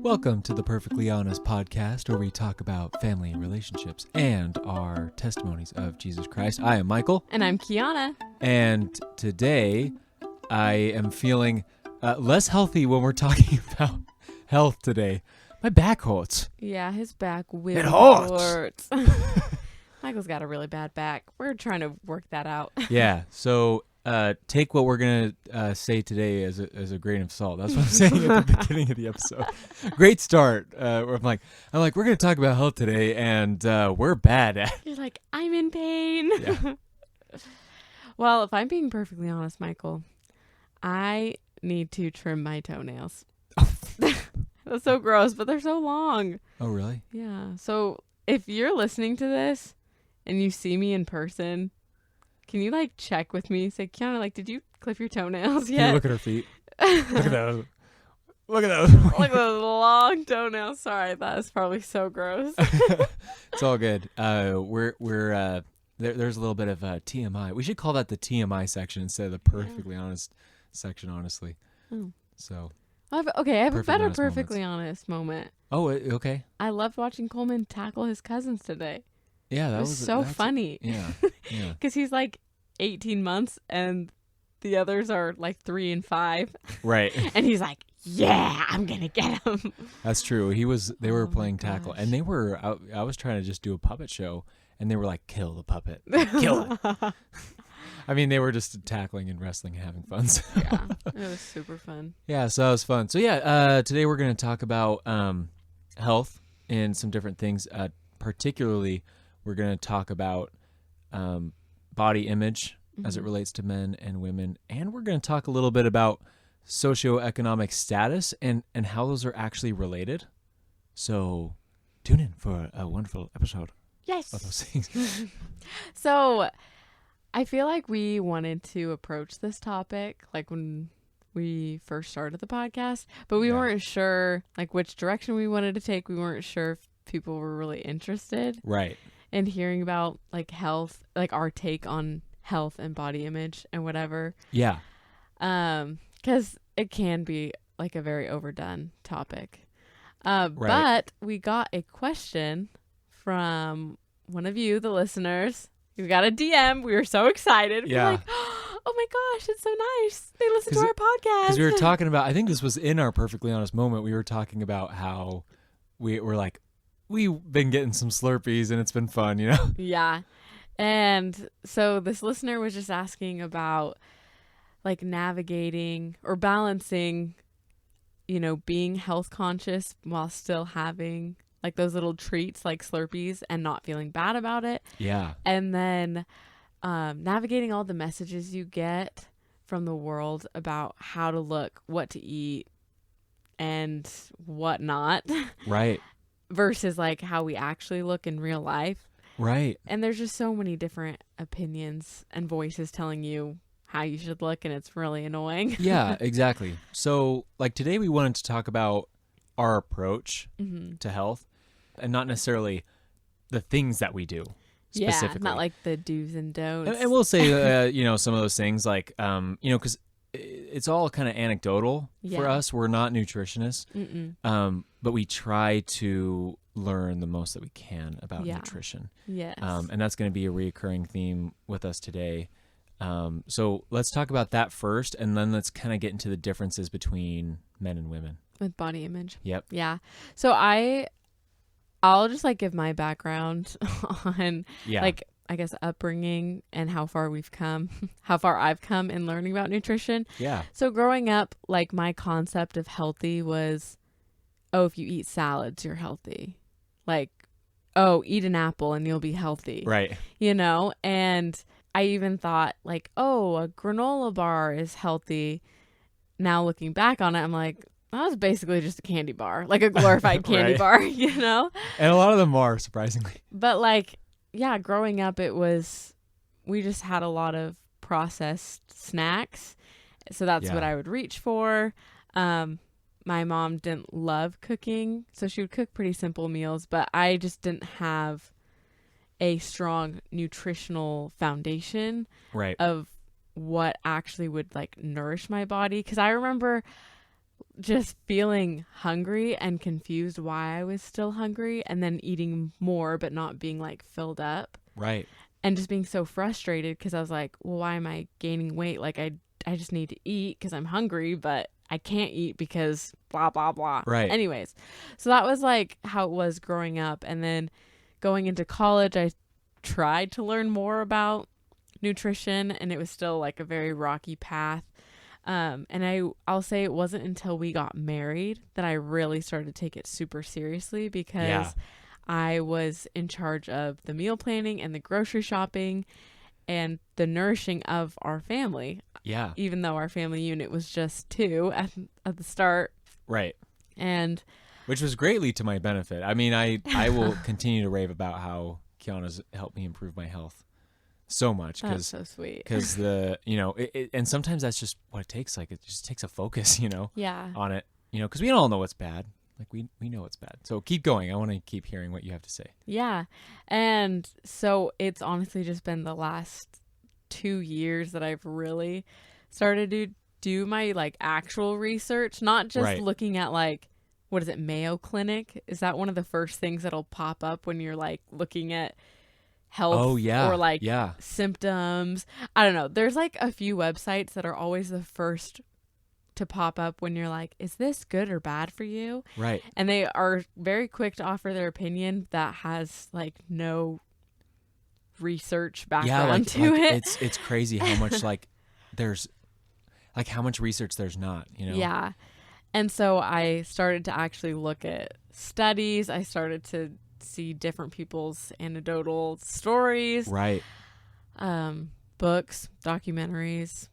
Welcome to the Perfectly Honest podcast, where we talk about family and relationships and our testimonies of Jesus Christ. I am Michael. And I'm Kiahna. And today I am feeling less healthy when we're talking about health today. My back hurts. Yeah, his back will It hurts. Michael's got a really bad back. We're trying to work that out. Yeah, so take what we're going to say today as a grain of salt. That's what I'm saying at the beginning of the episode. Great start. Where I'm like, we're going to talk about health today, and we're bad at it. You're like, I'm in pain. Yeah. Well, if I'm being perfectly honest, Michael, I need to trim my toenails. That's so gross, but they're so long. Oh, really? Yeah. So if you're listening to this and you see me in person, can you check with me? Say, Kiahna, did you clip your toenails yet? Can you look at her feet? Look at those. Look at those. Look at those long toenails. Sorry, that is probably so gross. It's all good. We're there's a little bit of TMI. We should call that the TMI section instead of the perfectly honest section, honestly. Oh. So. I have a better perfectly honest moment. Oh, okay. I loved watching Coleman tackle his cousins today. Yeah, that was so funny. Yeah. Because he's 18 months and the others are 3 and 5. Right. And he's like, yeah, I'm going to get him. That's true. They were playing tackle, and they were, I was trying to just do a puppet show, and they were like, kill the puppet. Kill it. I mean, they were just tackling and wrestling and having fun. So. Yeah, it was super fun. Yeah, so it was fun. So yeah, today we're going to talk about health and some different things. Particularly, we're going to talk about body image as it relates to men and women. And we're going to talk a little bit about socioeconomic status and how those are actually related. So tune in for a wonderful episode. Yes. Of those things. So I feel like we wanted to approach this topic when we first started the podcast, but we weren't sure which direction we wanted to take. We weren't sure if people were really interested. Right. In hearing about health, our take on health and body image and whatever. Yeah. Because it can be a very overdone topic. Right. But we got a question from one of you, the listeners. We got a DM. We were so excited. Yeah. We're like, oh my gosh, it's so nice. They listen to our podcast. Because we were talking about, I think this was in our Perfectly Honest moment, we were talking about how we were we've been getting some Slurpees and it's been fun, you know? Yeah. And so this listener was just asking about navigating or balancing, being health conscious while still having those little treats like Slurpees and not feeling bad about it. Yeah. And then navigating all the messages you get from the world about how to look, what to eat, and what not. Right. Versus how we actually look in real life. Right. And there's just so many different opinions and voices telling you how you should look, and it's really annoying. Yeah, exactly. So today we wanted to talk about our approach to health and not necessarily the things that we do specifically. Yeah, not the do's and don'ts. And we'll say, some of those things because it's all kind of anecdotal for us. We're not nutritionists, but we try to learn the most that we can about nutrition. Yes. And that's going to be a reoccurring theme with us today. So let's talk about that first, and then let's kind of get into the differences between men and women. With body image. Yep. Yeah. So I'll just give my background on I guess upbringing and how far we've come, how far I've come in learning about nutrition. Yeah. So growing up, my concept of healthy was, if you eat salads, you're healthy. Eat an apple and you'll be healthy. Right. And I even thought a granola bar is healthy. Now looking back on it, I'm that was basically just a candy bar, a glorified candy bar, And a lot of them are, surprisingly. But growing up, we just had a lot of processed snacks. So that's what I would reach for. My mom didn't love cooking, so she would cook pretty simple meals, but I just didn't have a strong nutritional foundation of what actually would nourish my body. Because I remember just feeling hungry and confused why I was still hungry, and then eating more but not being like filled up. Right. And just being so frustrated because I was like, well, why am I gaining weight? Like I just need to eat because I'm hungry, but I can't eat because blah, blah, blah. Right. Anyways, so that was like how it was growing up. And then going into college, I tried to learn more about nutrition, and it was still like a very rocky path. And I'll say it wasn't until we got married that I really started to take it super seriously, because I was in charge of the meal planning and the grocery shopping and the nourishing of our family. Yeah. Even though our family unit was just 2 at the start. Right. And which was greatly to my benefit. I mean, I will continue to rave about how Kiahna's helped me improve my health so much. That's so sweet. Because and sometimes that's just what it takes. Like, it just takes a focus, on it, because we all know what's bad. Like, we know it's bad. So keep going. I want to keep hearing what you have to say. Yeah. And so it's honestly just been the last 2 years that I've really started to do my like actual research, not just looking at like, what is it, Mayo Clinic? Is that one of the first things that'll pop up when you're like looking at health or like symptoms? I don't know. There's like a few websites that are always the first to pop up when you're like, is this good or bad for you? Right. And they are very quick to offer their opinion that has like no research background to it. It's crazy how much like there's like how much research there's not, Yeah. And so I started to actually look at studies. I started to see different people's anecdotal stories. Right. Books, documentaries,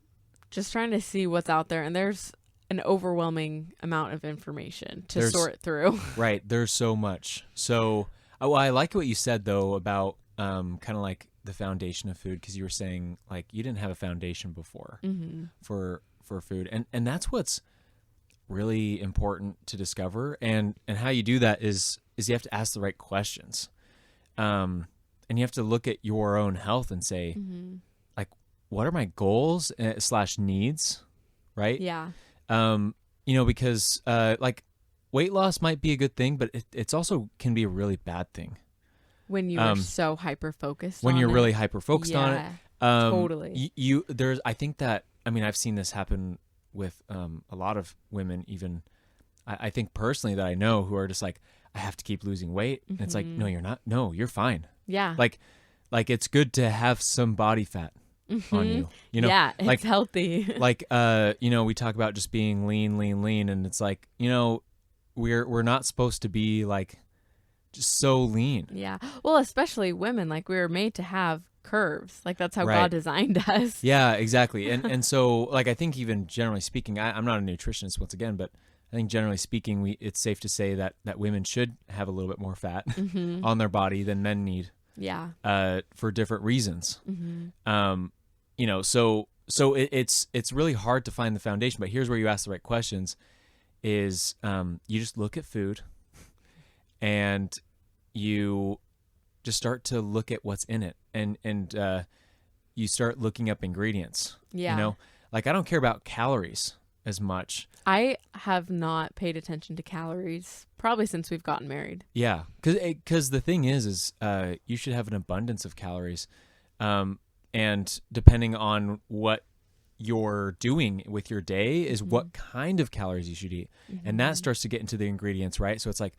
just trying to see what's out there. And there's an overwhelming amount of information to sort through. Right. There's so much. So I like what you said, though, about kind of like the foundation of food, because you were saying like you didn't have a foundation before for food. And that's what's really important to discover. And how you do that is you have to ask the right questions. And you have to look at your own health and say, like, what are my goals / needs? Right. Yeah. Because like weight loss might be a good thing, but it's also can be a really bad thing. When you are so hyper focused when on you're it. really hyper focused on it. Totally. I think that, I've seen this happen with a lot of women, even I think personally that I know, who are just like, I have to keep losing weight. And it's like, no, you're not. No, you're fine. Yeah. Like it's good to have some body fat on you. Yeah, it's like, healthy. Like, we talk about just being lean, and it's like, we're not supposed to be like just so lean. Yeah. Well, especially women, like we were made to have curves. Like that's how God designed us. Yeah, exactly. And so like, I think even generally speaking, I'm not a nutritionist once again, but I think generally speaking, it's safe to say that women should have a little bit more fat on their body than men need. Yeah. For different reasons. So it's really hard to find the foundation, but here's where you ask the right questions is, you just look at food and you just start to look at what's in it, and you start looking up ingredients. Yeah. Like I don't care about calories as much. I have not paid attention to calories probably since we've gotten married. Yeah, because the thing is you should have an abundance of calories, and depending on what you're doing with your day is what kind of calories you should eat, and that starts to get into the ingredients, right? So it's like,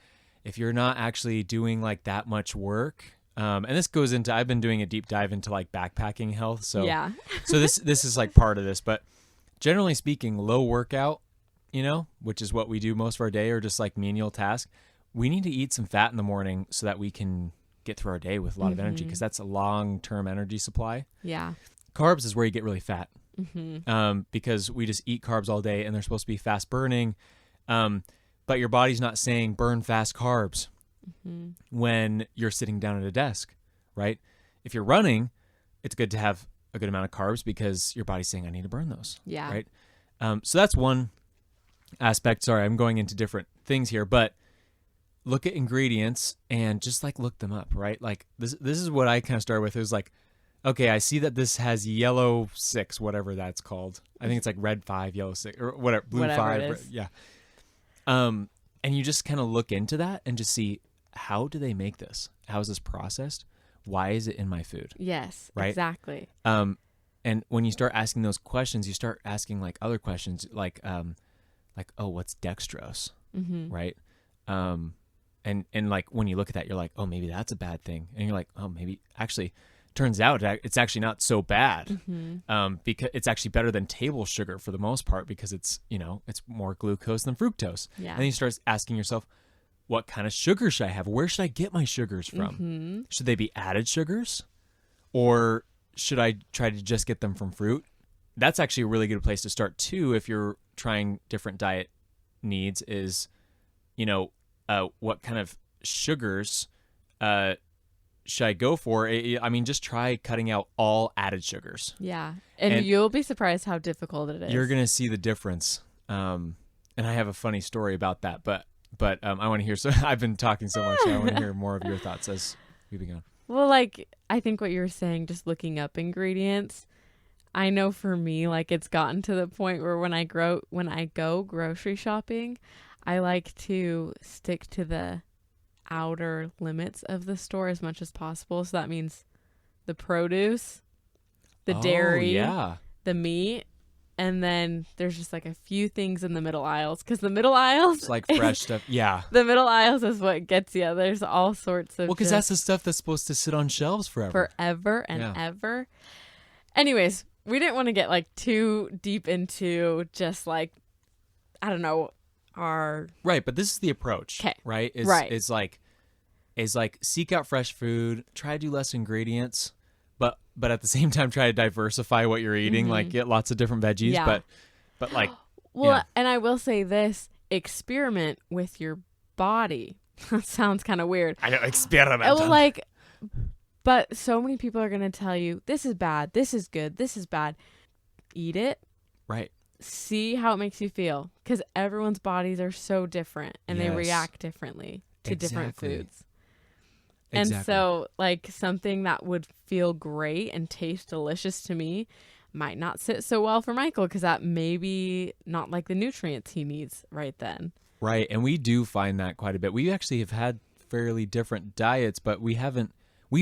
if you're not actually doing like that much work, and this goes into, I've been doing a deep dive into like backpacking health, so yeah. So this is like part of this, but generally speaking, low workout, which is what we do most of our day, or just like menial task, we need to eat some fat in the morning so that we can get through our day with a lot of energy, because that's a long-term energy supply. Yeah. Carbs is where you get really fat, because we just eat carbs all day and they're supposed to be fast burning. But your body's not saying burn fast carbs when you're sitting down at a desk, right? If you're running, it's good to have a good amount of carbs because your body's saying, I need to burn those. Yeah. Right. So that's one aspect. Sorry, I'm going into different things here, but look at ingredients and just like look them up, right? Like this is what I kind of started with. It was like, okay, I see that this has yellow 6, whatever that's called. I think it's like red 5, yellow 6, or whatever, blue whatever 5. it is. Yeah. And you just kind of look into that and just see, how do they make this? How is this processed? Why is it in my food? Yes, right? Exactly. And when you start asking those questions, you start asking like other questions, like, oh, what's dextrose, right? And like when you look at that, you're like, oh, maybe that's a bad thing, and you're like, oh, maybe actually, turns out it's actually not so bad, because it's actually better than table sugar for the most part, because it's it's more glucose than fructose. Yeah. And then you start asking yourself, what kind of sugar should I have? Where should I get my sugars from? Should they be added sugars, or should I try to just get them from fruit? That's actually a really good place to start too, if you're trying different diet needs, is, what kind of sugars should I go for? I mean, just try cutting out all added sugars. Yeah. And you'll be surprised how difficult it is. You're going to see the difference. And I have a funny story about that, but I want to hear, so I've been talking so much, so I want to hear more of your thoughts as we begin. Well, like, I think what you were saying, just looking up ingredients, I know for me, like, it's gotten to the point where when I go grocery shopping, I like to stick to the outer limits of the store as much as possible. So that means the produce, the dairy, the meat, and then there's just like a few things in the middle aisles, because the middle aisles, it's like fresh stuff. Yeah, the middle aisles is what gets you. There's all sorts of, well, because that's the stuff that's supposed to sit on shelves forever and ever. Anyways, we didn't want to get like too deep into just like, I don't know, our right, but this is the approach. Okay. Right? Is like seek out fresh food, try to do less ingredients, but at the same time try to diversify what you're eating, like get lots of different veggies, but like, well, and I will say this, experiment with your body. That sounds kind of weird. I know, experiment. Well, like, but so many people are going to tell you, this is bad, this is good, this is bad. Eat it. Right. See how it makes you feel, because everyone's bodies are so different and they react differently to different foods. And so, like, something that would feel great and taste delicious to me might not sit so well for Michael, because that may be not like the nutrients he needs right then. Right. And we do find that quite a bit. We actually have had fairly different diets, but we've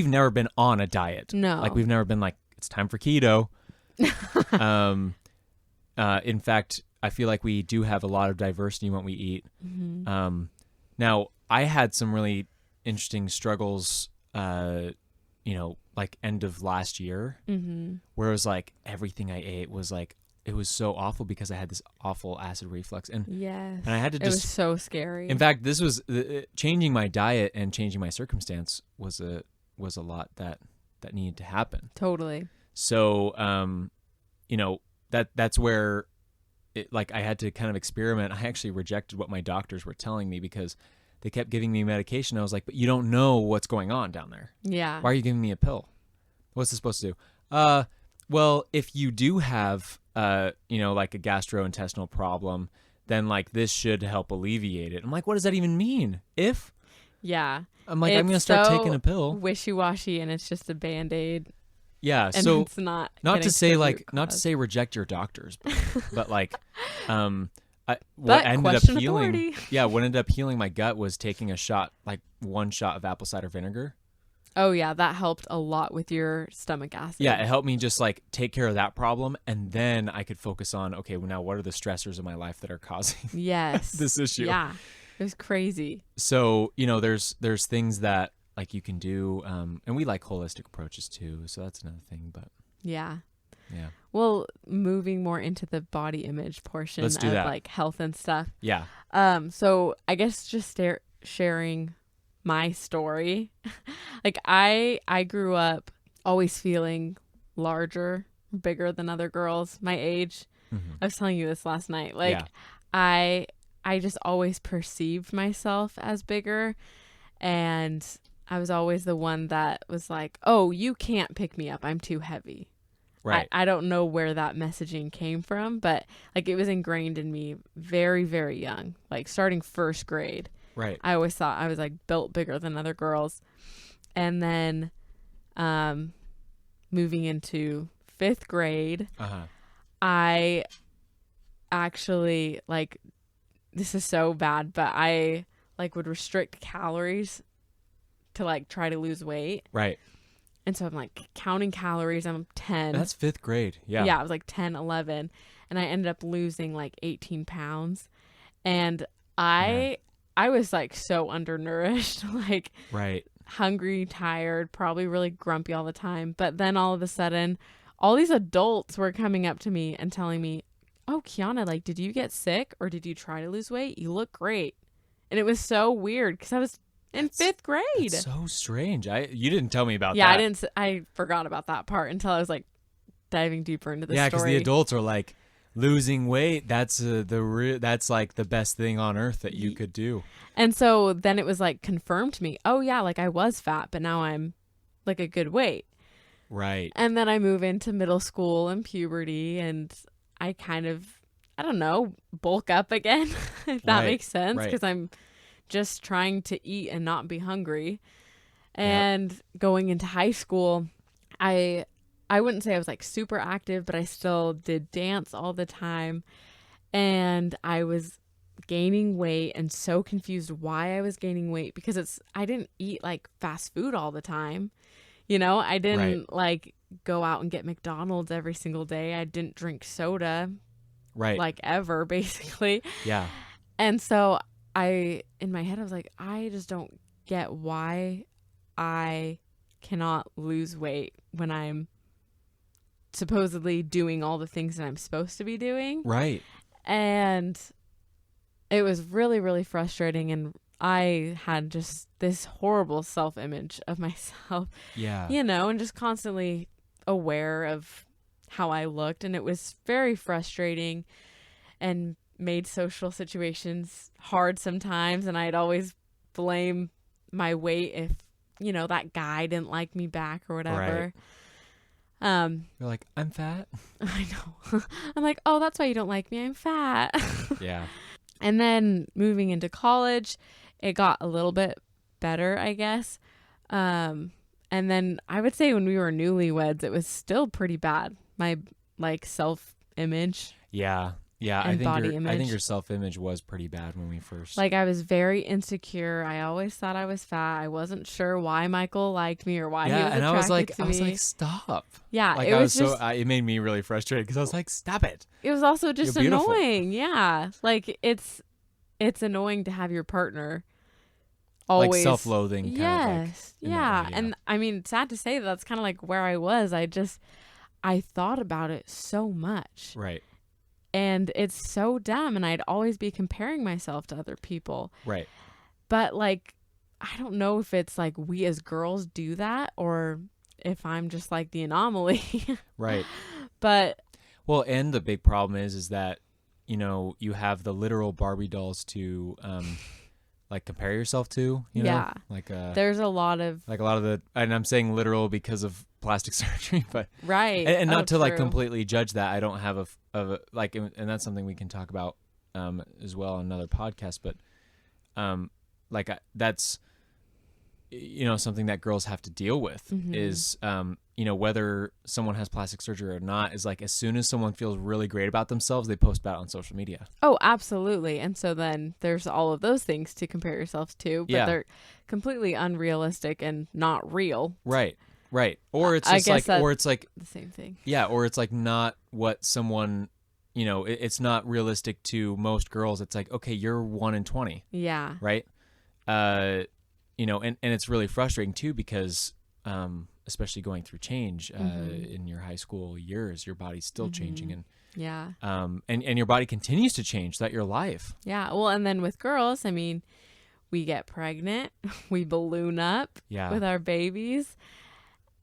never been on a diet. No. Like, we've never been like, it's time for keto. In fact, I feel like we do have a lot of diversity in what we eat. Now, I had some really interesting struggles, like end of last year, where it was like everything I ate was like, it was so awful because I had this awful acid reflux, and I had to just, it was so scary. In fact, this was changing my diet and changing my circumstance was a lot that needed to happen. Totally. So, that's where I had to kind of experiment. I actually rejected what my doctors were telling me, because they kept giving me medication. I was like, but you don't know what's going on down there. Yeah. Why are you giving me a pill? What's this supposed to do? Well, if you do have, like a gastrointestinal problem, then like this should help alleviate it. I'm like, what does that even mean? If? Yeah. I'm like, I'm going to start taking a pill. Wishy-washy, and it's just a Band-Aid. Yeah. And so it's not to say reject your doctors, but like, what ended up healing my gut was taking one shot of apple cider vinegar. Oh yeah, that helped a lot with your stomach acid. Yeah, it helped me just like take care of that problem, and then I could focus on, okay, well, now what are the stressors in my life that are causing this issue? Yeah, it was crazy. So there's things that like you can do, and we like holistic approaches too, so that's another thing. But yeah. Well, moving more into the body image portion of like health and stuff. Yeah. So I guess just sharing my story. Like I grew up always feeling larger, bigger than other girls my age. I was telling you this last night. Like I just always perceived myself as bigger, and I was always the one that was like, oh, you can't pick me up, I'm too heavy. Right. I don't know where that messaging came from, but like it was ingrained in me very, very young, like starting first grade. Right. I always thought I was like built bigger than other girls. And then moving into 5th grade, I actually like this is so bad, but I like would restrict calories to like try to lose weight. Right. And so I'm like counting calories. I'm 10. That's 5th grade. Yeah. Yeah, I was like 10, 11. And I ended up losing like 18 pounds. And I was like so undernourished, like Right. hungry, tired, probably really grumpy all the time. But then all of a sudden, all these adults were coming up to me and telling me, "Oh, Kiahna, like, did you get sick or did you try to lose weight? You look great." And it was so weird because I was in 5th grade. That's so strange. You didn't tell me about Yeah, that. I forgot about that part until I was like diving deeper into the story. Yeah, because the adults are like, losing weight, that's that's like the best thing on earth that you could do. And so then it was like confirmed to me, oh yeah, like I was fat, but now I'm like a good weight. Right. And then I move into middle school and puberty, and I kind of, I don't know, bulk up again, if that makes sense, because I'm just trying to eat and not be hungry. And going into high school, I wouldn't say I was like super active, but I still did dance all the time. And I was gaining weight and so confused why I was gaining weight, because I didn't eat like fast food all the time. You know, I didn't like go out and get McDonald's every single day. I didn't drink soda like ever, basically. Yeah. And so in my head, I was like, I just don't get why I cannot lose weight when I'm supposedly doing all the things that I'm supposed to be doing. Right. And it was really, really frustrating. And I had just this horrible self-image of myself. Yeah. You know, and just constantly aware of how I looked. And it was very frustrating and made social situations hard sometimes. And I'd always blame my weight if, you know, that guy didn't like me back or whatever. Right. You're like, I'm fat. I know. I'm like, oh, that's why you don't like me. I'm fat. Yeah. And then moving into college, it got a little bit better, I guess. And then I would say when we were newlyweds, it was still pretty bad. My like self-image. Yeah. Yeah. And I image. think your self-image was pretty bad when we first. Like I was very insecure. I always thought I was fat. I wasn't sure why Michael liked me or why he was attracted to me. I was like, stop. Yeah. Like it made me really frustrated because I was like, stop it. It was also just annoying. Yeah. Like it's annoying to have your partner always like self-loathing. Yes. Kind of like, yeah. And I mean, sad to say that's kind of like where I was. I thought about it so much. Right. And it's so dumb. And I'd always be comparing myself to other people. Right. But like, I don't know if it's like we as girls do that or if I'm just like the anomaly. Right. But. Well, and the big problem is that, you know, you have the literal Barbie dolls to, like compare yourself to, you know? Yeah. Like, there's a lot of the, and I'm saying literal because of plastic surgery, but right. And not to true. like completely judge that. I don't have a like, and that's something we can talk about, as well on another podcast, but, like that's, you know, something that girls have to deal with is, you know, whether someone has plastic surgery or not is like, as soon as someone feels really great about themselves, they post about it on social media. Oh, absolutely. And so then there's all of those things to compare yourself to, but they're completely unrealistic and not real. Right. Right. Or it's just like, or it's like the same thing. Yeah. Or it's like not what someone, you know, it's not realistic to most girls. It's like, okay, you're 1 in 20. Yeah. Right. You know, and it's really frustrating too, because, especially going through change, in your high school years, your body's still changing and, and your body continues to change throughout your life. Yeah. Well, and then with girls, I mean, we get pregnant, we balloon up with our babies.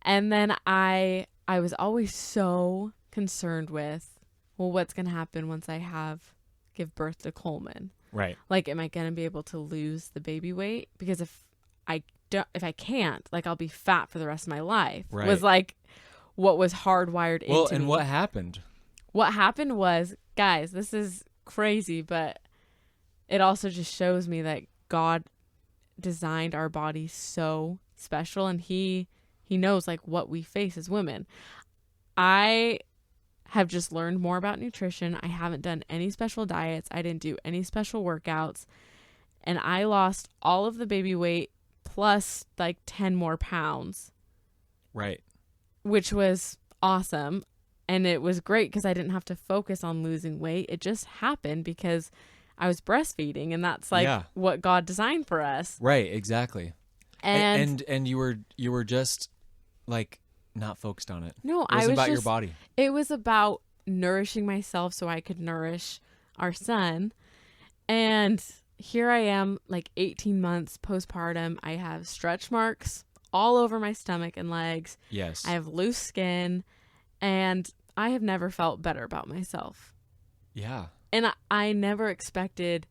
And then I was always so concerned with, well, what's going to happen once I give birth to Coleman? Right. Like, am I going to be able to lose the baby weight? Because if I can't, like, I'll be fat for the rest of my life. Right. Was like what was hardwired into me. Well, and what happened? What happened was, guys, this is crazy, but it also just shows me that God designed our bodies so special, and he knows like what we face as women. I have just learned more about nutrition. I haven't done any special diets. I didn't do any special workouts. And I lost all of the baby weight plus like 10 more pounds. Right. Which was awesome. And it was great because I didn't have to focus on losing weight. It just happened because I was breastfeeding, and that's like what God designed for us. Right, exactly. And you were just like not focused on it. No, it was about your body. It was about nourishing myself so I could nourish our son. And here I am, like 18 months postpartum. I have stretch marks all over my stomach and legs. Yes. I have loose skin, and I have never felt better about myself. Yeah. And I never expected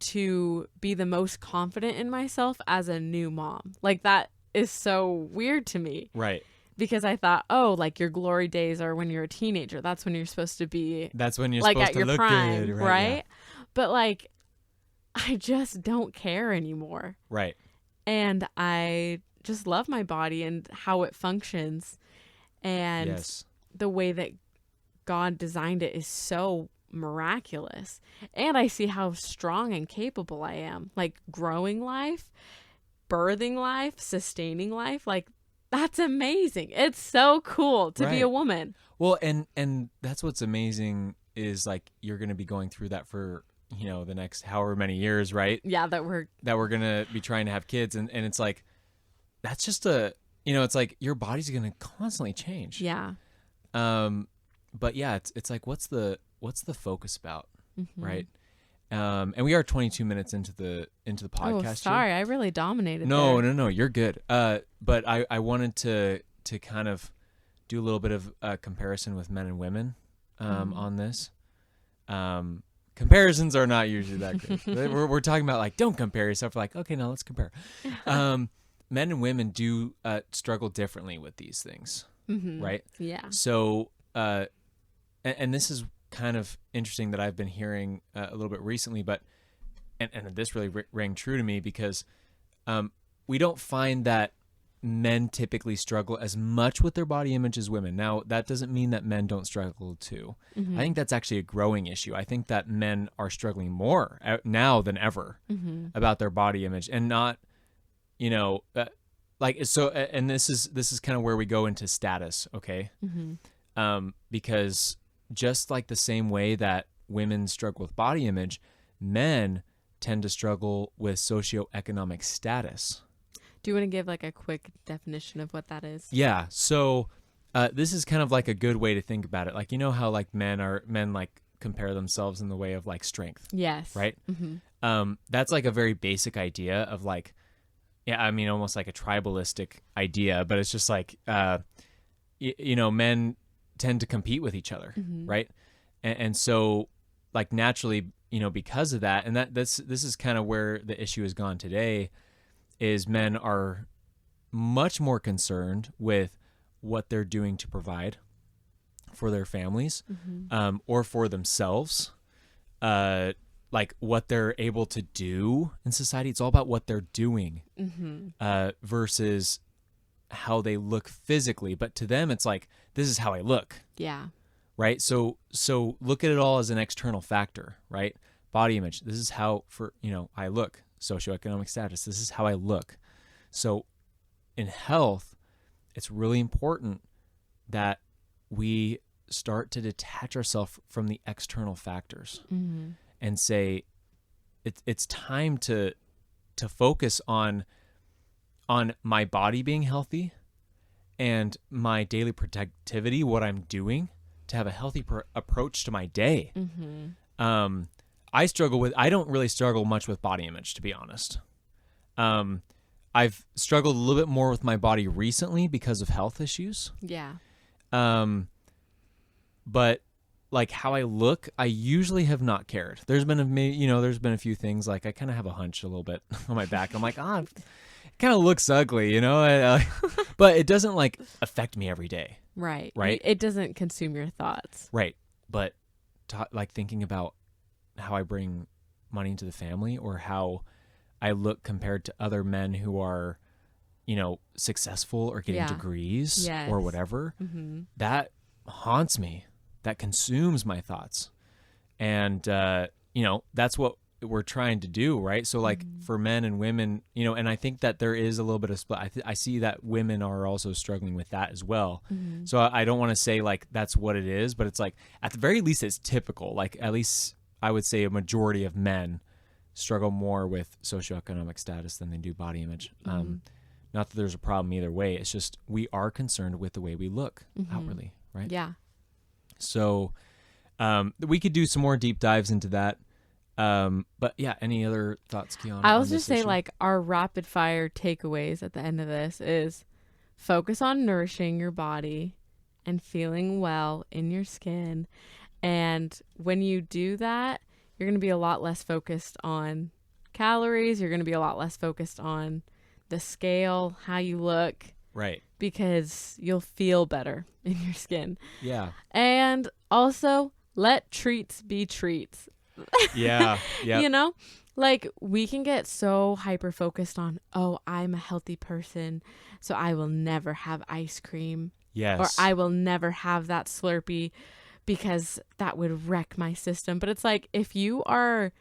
to be the most confident in myself as a new mom. Like, that is so weird to me. Right. Because I thought, oh, like your glory days are when you're a teenager. That's when you're supposed to be. That's when you're like supposed at to your look prime, good, right? Yeah. But like, I just don't care anymore. Right. And I just love my body and how it functions. And the way that God designed it is so miraculous. And I see how strong and capable I am. Like growing life, birthing life, sustaining life. Like, that's amazing. It's so cool to be a woman. Well, and that's what's amazing is like you're going to be going through that for, you know, the next however many years, right? Yeah, that we're going to be trying to have kids. And it's like, that's just it's like your body's going to constantly change. Yeah. But yeah, it's like, what's the focus about? Right. And we are 22 minutes into the podcast. Oh, sorry. I really dominated. No, you're good. But I wanted to kind of do a little bit of a comparison with men and women, on this. Comparisons are not usually that good. we're talking about like, don't compare yourself. We're like, okay, now let's compare. Men and women do struggle differently with these things, right? Yeah. So, and this is kind of interesting that I've been hearing a little bit recently, but and this really rang true to me because we don't find that men typically struggle as much with their body image as women. Now, that doesn't mean that men don't struggle too. I think that's actually a growing issue. I think that men are struggling more now than ever about their body image, and not, like, so. And this is kind of where we go into status, okay? Because just like the same way that women struggle with body image, men tend to struggle with socioeconomic status. Do you want to give like a quick definition of what that is? Yeah. So this is kind of like a good way to think about it. Like, you know how like men like compare themselves in the way of like strength. Yes. Right? That's like a very basic idea of like, yeah, I mean, almost like a tribalistic idea, but it's just like, men tend to compete with each other, right? And so, like, naturally, because of that, and this is kind of where the issue has gone today, is men are much more concerned with what they're doing to provide for their families, or for themselves, like what they're able to do in society. It's all about what they're doing, versus how they look physically. But to them, it's like, this is how I look. Yeah. Right. So look at it all as an external factor, right? Body image. This is how I look. Socioeconomic status. This is how I look. So in health, it's really important that we start to detach ourselves from the external factors and say, it's time to focus on my body being healthy and my daily productivity, what I'm doing to have a healthy approach to my day. I don't really struggle much with body image, to be honest. I've struggled a little bit more with my body recently because of health issues. Yeah. But like how I look, I usually have not cared. There's been a few things, like I kind of have a hunch a little bit on my back. I'm like, it kind of looks ugly, but it doesn't like affect me every day. Right. Right. It doesn't consume your thoughts. Right. But like thinking about how I bring money into the family, or how I look compared to other men who are, successful or getting degrees or whatever, that haunts me. that consumes my thoughts. And, that's what we're trying to do, right? So like for men and women, and I think that there is a little bit of split. I see that women are also struggling with that as well. So I don't want to say like that's what it is, but it's like at the very least it's typical. Like at least I would say a majority of men struggle more with socioeconomic status than they do body image. Not that there's a problem either way. It's just we are concerned with the way we look outwardly, right? Yeah. So we could do some more deep dives into that. But yeah, any other thoughts, Kiahna? I'll just say like our rapid fire takeaways at the end of this is focus on nourishing your body and feeling well in your skin. And when you do that, you're going to be a lot less focused on calories. You're going to be a lot less focused on the scale, how you look. Right. Because you'll feel better in your skin. Yeah. And also let treats be treats. Yeah. Yeah. Like we can get so hyper focused on, oh, I'm a healthy person, so I will never have ice cream. Yes. Or I will never have that Slurpee because that would wreck my system. But it's like if you are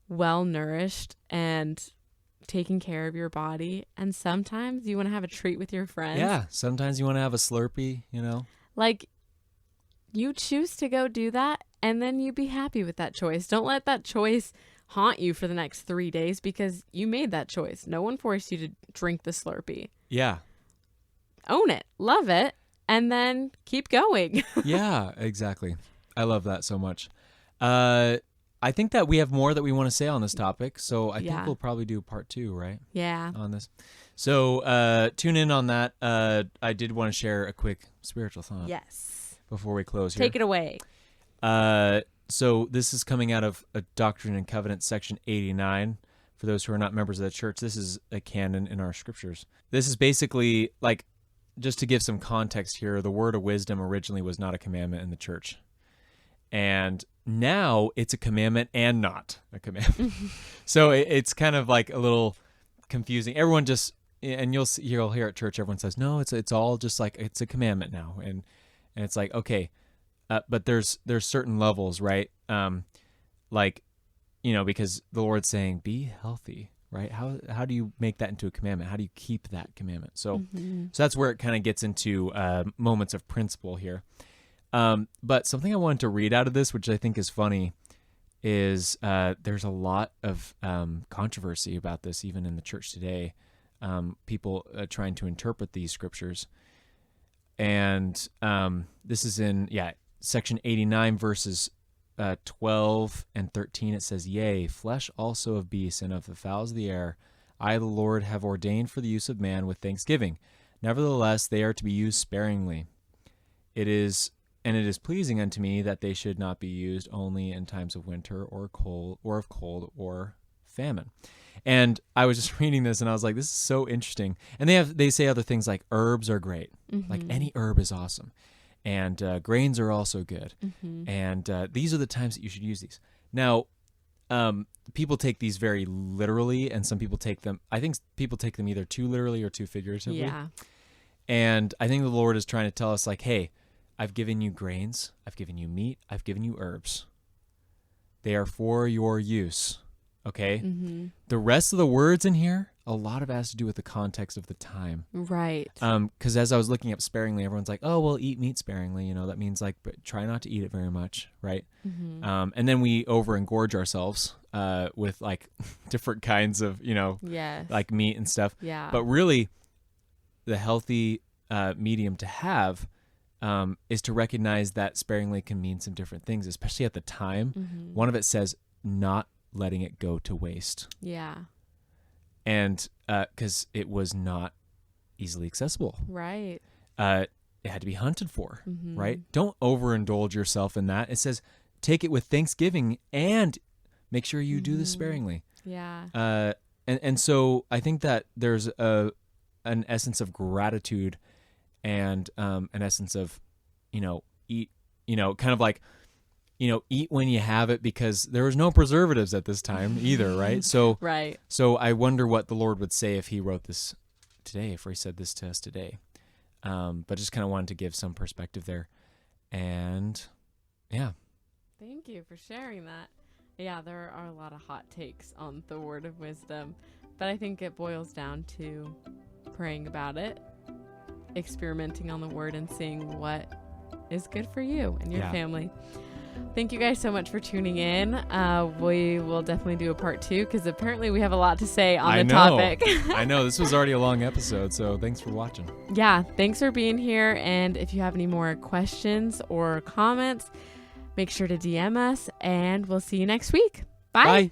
well nourished and taking care of your body, and sometimes you want to have a treat with your friends. Yeah. Sometimes you want to have a Slurpee, Like you choose to go do that, and then you be happy with that choice. Don't let that choice haunt you for the next 3 days because you made that choice. No one forced you to drink the Slurpee. Yeah. Own it. Love it. And then keep going. Yeah, exactly. I love that so much. I think that we have more that we want to say on this topic, so I think we'll probably do part 2, right? Yeah. On this. So tune in on that. I did want to share a quick spiritual thought. Yes. Before we close here. Take it away. So this is coming out of a Doctrine and Covenants, section 89. For those who are not members of the church, this is a canon in our scriptures. This is basically, like, just to give some context here, the word of wisdom originally was not a commandment in the church. And now it's a commandment and not a commandment. So it's kind of like a little confusing. Everyone just, and you'll hear at church, everyone says, no, it's all just like, it's a commandment now. And it's like, okay. But there's certain levels, right? Because the Lord's saying, be healthy, right? How do you make that into a commandment? How do you keep that commandment? So that's where it kind of gets into moments of principle here. But something I wanted to read out of this, which I think is funny, is there's a lot of controversy about this, even in the church today. People trying to interpret these scriptures. And this is in, section 89, verses 12 and 13. It says, yea, flesh also of beasts and of the fowls of the air, I, the Lord, have ordained for the use of man with thanksgiving. Nevertheless, they are to be used sparingly. It is pleasing unto me that they should not be used only in times of winter or cold or famine. And I was just reading this and I was like, this is so interesting. And they say other things like herbs are great. Like any herb is awesome. And grains are also good. And these are the times that you should use these. Now, people take these very literally, and some people take them, I think people take them either too literally or too figuratively. Yeah. And I think the Lord is trying to tell us, like, hey, I've given you grains, I've given you meat, I've given you herbs. They are for your use. Okay? The rest of the words in here, a lot of it has to do with the context of the time. Right. Because as I was looking up sparingly, everyone's like, oh, well, eat meat sparingly. That means like, but try not to eat it very much, right? And then we over-engorge ourselves with like different kinds of, like meat and stuff. Yeah. But really, the healthy medium to have is to recognize that sparingly can mean some different things, especially at the time. One of it says not letting it go to waste. Yeah. And because it was not easily accessible. Right. It had to be hunted for, right? Don't overindulge yourself in that. It says take it with thanksgiving and make sure you do this sparingly. Yeah. And so I think that there's an essence of gratitude and an essence of, eat, kind of like, eat when you have it, because there was no preservatives at this time either, right? So, right. So I wonder what the Lord would say if he wrote this today, if he said this to us today. But just kind of wanted to give some perspective there. And Yeah. Thank you for sharing that. Yeah, there are a lot of hot takes on the word of wisdom, but I think it boils down to praying about it, experimenting on the word, and seeing what is good for you and your family. Thank you guys so much for tuning in. We will definitely do a part 2 because apparently we have a lot to say on the topic. I know. This was already a long episode, so thanks for watching. Yeah, thanks for being here. And if you have any more questions or comments, make sure to DM us, and we'll see you next week. Bye. Bye.